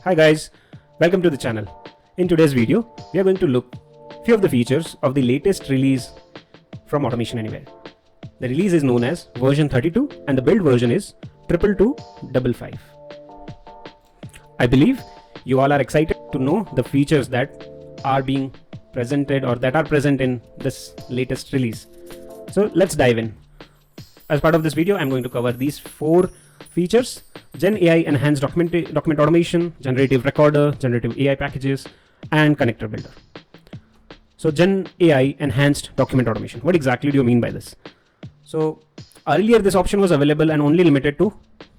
Hi guys, welcome to the channel. In today's video, we are going to look few of the features of the latest release from Automation Anywhere. The release is known as version 32 and the build version is 22255. I believe you all are excited to know the features that are being presented or that are present in this latest release. So let's dive in. As part of this video, I'm going to cover these 4 features: Gen AI enhanced document automation, generative recorder, generative AI packages, and connector builder. So Gen AI enhanced document automation. What exactly do you mean by this? So earlier this option was available and only limited to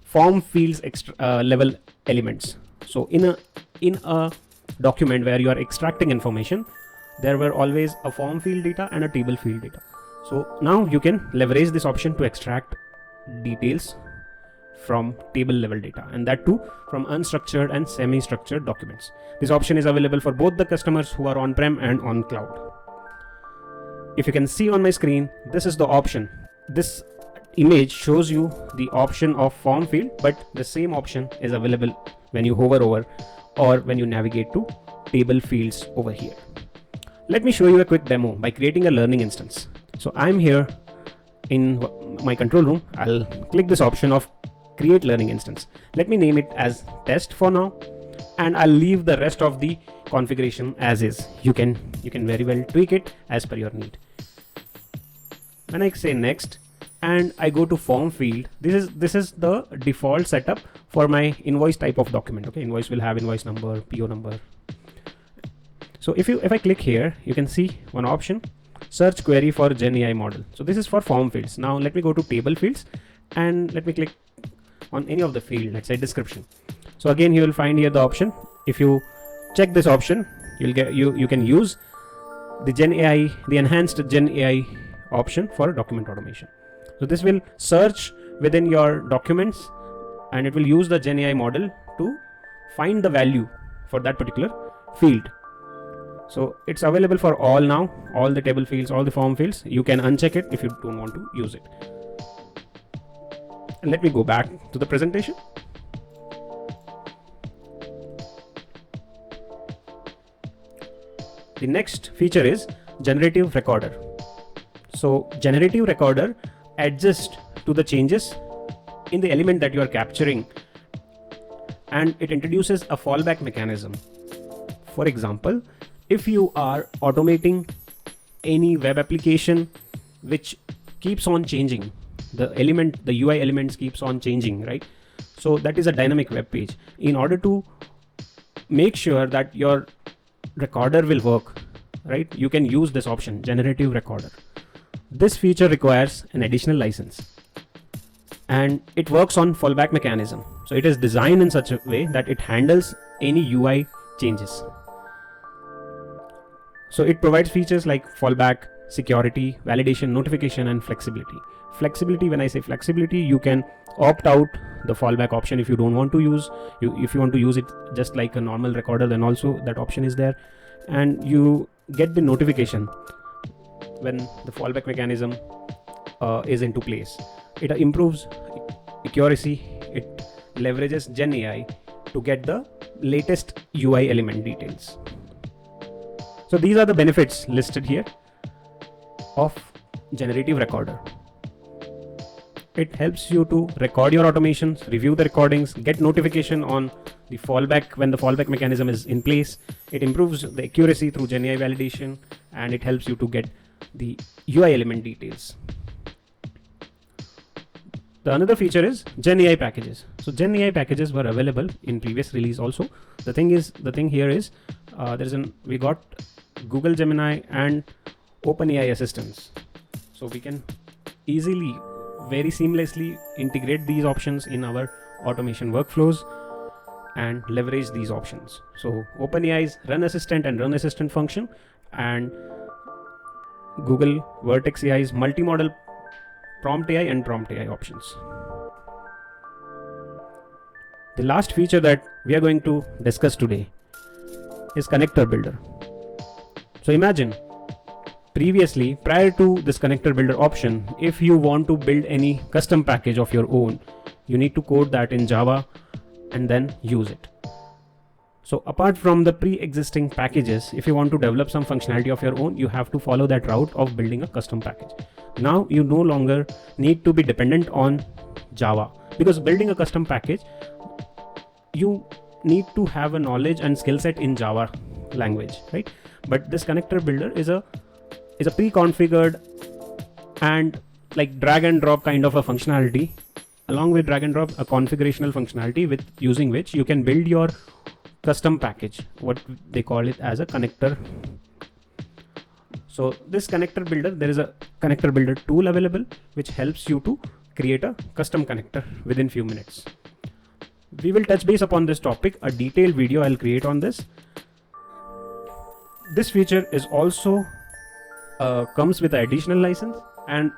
form fields level elements. So in a document where you are extracting information, there were always a form field data and a table field data. So now you can leverage this option to extract details from table level data, and that too from unstructured and semi-structured documents. This option is available for both the customers who are on-prem and on cloud. If you can see on my screen, this is the option. This image shows you the option of form field, but the same option is available when you hover over or when you navigate to table fields over here. Let me show you a quick demo by creating a learning instance. So I'm here in my control room. I'll click this option of create learning instance. Let me name it as test for now, and I'll leave the rest of the configuration as is. You can very well tweak it as per your need. When I say next and I go to form field, this is the default setup for my invoice type of document. Okay, invoice will have invoice number, PO number. So if I click here, you can see one option, search query for Gen AI model. So this is for form fields. Now let me go to table fields and let me click on any of the field, let's say description. So again, you will find here the option. If you check this option, you'll get you can use the Gen AI, the enhanced Gen AI option for document automation. So this will search within your documents and it will use the Gen AI model to find the value for that particular field. So it's available for all now, all the table fields, all the form fields. You can uncheck it if you don't want to use it. And let me go back to the presentation. The next feature is generative recorder. So generative recorder adjusts to the changes in the element that you are capturing, and it introduces a fallback mechanism. For example, if you are automating any web application which keeps on changing, the UI elements keeps on changing, right? So that is a dynamic web page. In order to make sure that your recorder will work, right, you can use this option, generative recorder. This feature requires an additional license and it works on fallback mechanism. So it is designed in such a way that it handles any UI changes. So it provides features like fallback, security, validation, notification, and flexibility. Flexibility, when I say flexibility, you can opt out the fallback option if you don't want to use. If you want to use it just like a normal recorder, then also that option is there. And you get the notification when the fallback mechanism is into place. It improves accuracy. It leverages Gen AI to get the latest UI element details. So these are the benefits listed here of generative recorder. It helps you to record your automations, review the recordings, get notification on the fallback when the fallback mechanism is in place. It improves the accuracy through Gen AI validation, and it helps you to get the UI element details. The another feature is Gen AI packages. So Gen AI packages were available in previous release also. The thing here is we got Google Gemini and OpenAI assistants. So we can easily, very seamlessly integrate these options in our automation workflows and leverage these options. So OpenAI's Run Assistant and Run Assistant function, and Google Vertex AI's multi-model Prompt AI and Prompt AI options. The last feature that we are going to discuss today is connector builder. So imagine previously, prior to this connector builder option, if you want to build any custom package of your own, you need to code that in Java and then use it. So apart from the pre-existing packages, if you want to develop some functionality of your own, you have to follow that route of building a custom package. Now you no longer need to be dependent on Java, because building a custom package, you need to have a knowledge and skill set in Java language, right? But this connector builder is a pre-configured and like drag and drop kind of a functionality, along with drag and drop a configurational functionality with using which you can build your custom package, what they call it as a connector. So this connector builder, there is a connector builder tool available which helps you to create a custom connector within few minutes. We will touch base upon this topic, a detailed video I'll create on this. This feature is also comes with an additional license and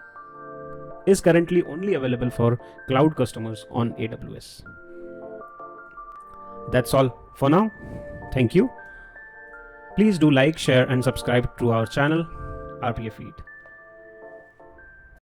is currently only available for cloud customers on AWS. That's all for now. Thank you. Please do like, share and subscribe to our channel, RPA Feed.